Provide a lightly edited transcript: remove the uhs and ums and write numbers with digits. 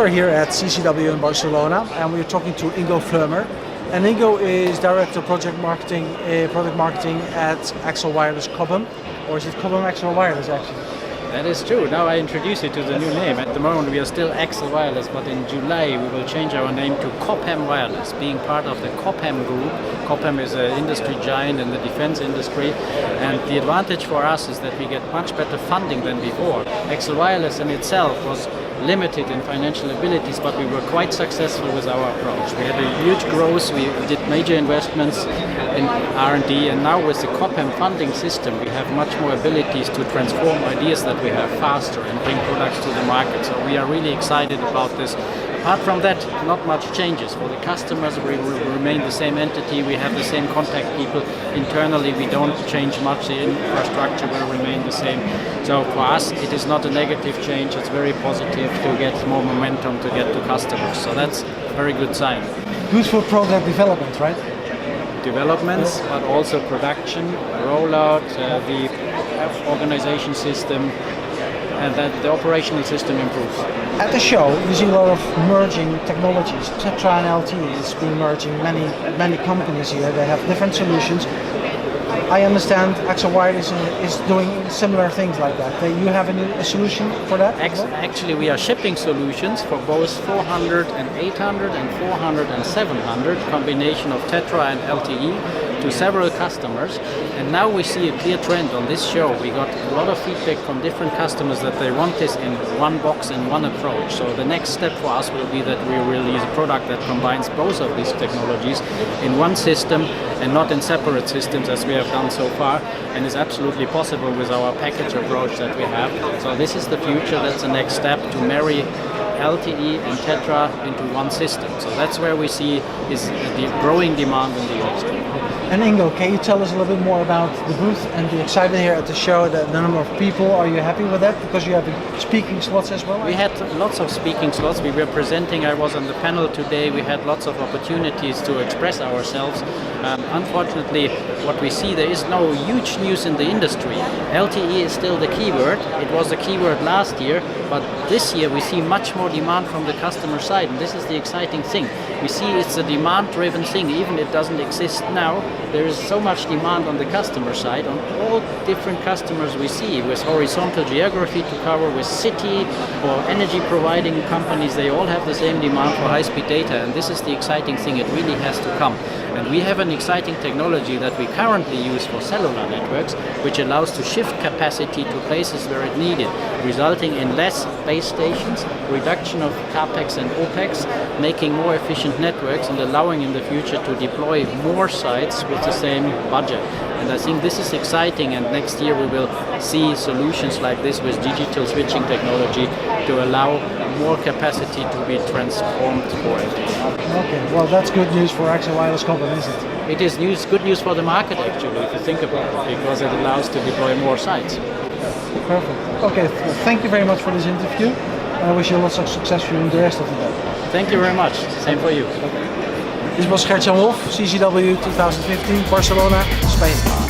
are here at CCW in Barcelona, and we're talking to Ingo Flomer. And Ingo is Director of Product Marketing at Axell Wireless Cobham. Or is it Cobham Axell Wireless actually? That is true. Now I introduce you to the new name. At the moment we are still Axell Wireless, but in July we will change our name to Cobham Wireless, being part of the Cobham group. Cobham is an industry giant in the defense industry, and the advantage for us is that we get much better funding than before. Axell Wireless in itself was limited in financial abilities, but we were quite successful with our approach. We had a huge growth, we did major investments in R&D, and now with the Cobham funding system we have much more abilities to transform ideas that we have faster and bring products to the market. So we are really excited about this. Apart from that, not much changes. For the customers, we will remain the same entity, we have the same contact people. Internally, we don't change much, the infrastructure will remain the same. So for us, it is not a negative change, it's very positive to get more momentum to get to customers. So that's a very good sign. Good for product development, right? Developments, but also production, rollout, the organization system, and that the operational system improves. At the show, you see a lot of merging technologies. Tetra and LTE is being merging many companies here. They have different solutions. I understand Axell Wireless is doing similar things like that. You have a solution for that? Actually, we are shipping solutions for both 400 and 800 and 400 and 700, combination of Tetra and LTE, to several customers. And now we see a clear trend on this show. We got a lot of feedback from different customers that they want this in one box and one approach. So the next step for us will be that we release a product that combines both of these technologies in one system and not in separate systems as we have done so far, and is absolutely possible with our package approach that we have. So this is the future, that's the next step, to marry LTE and Tetra into one system. So that's where we see is the growing demand in the industry. And Ingo, can you tell us a little bit more about the booth and the excitement here at the show, the number of people? Are you happy with that? Because you have speaking slots as well? We had lots of speaking slots. We were presenting, I was on the panel today, we had lots of opportunities to express ourselves. Unfortunately, what we see, there is no huge news in the industry. LTE is still the keyword. It was the keyword last year, but this year we see much more demand from the customer side, and this is the exciting thing. We see it's a demand-driven thing, even if it doesn't exist now. There is so much demand on the customer side, on all different customers we see, with horizontal geography to cover, with city or energy providing companies. They all have the same demand for high-speed data, and this is the exciting thing. It really has to come. And we have an exciting technology that we currently use for cellular networks, which allows to shift capacity to places where it needed, resulting in less base stations, reduction of CAPEX and OPEX, making more efficient networks and allowing in the future to deploy more sites with the same budget. And I think this is exciting, and next year we will see solutions like this with digital switching technology to allow more capacity to be transformed for it. Okay, well that's good news for Axell Wireless Cobham, isn't it? It is good news for the market actually, if you think about it, because it allows to deploy more sites. Perfect. Okay, thank you very much for this interview. I wish you lots of success in the rest of the day. Thank you very much. Same for you. Dit was Gert-Jan Wolf, CCW 2015, Barcelona, Spain.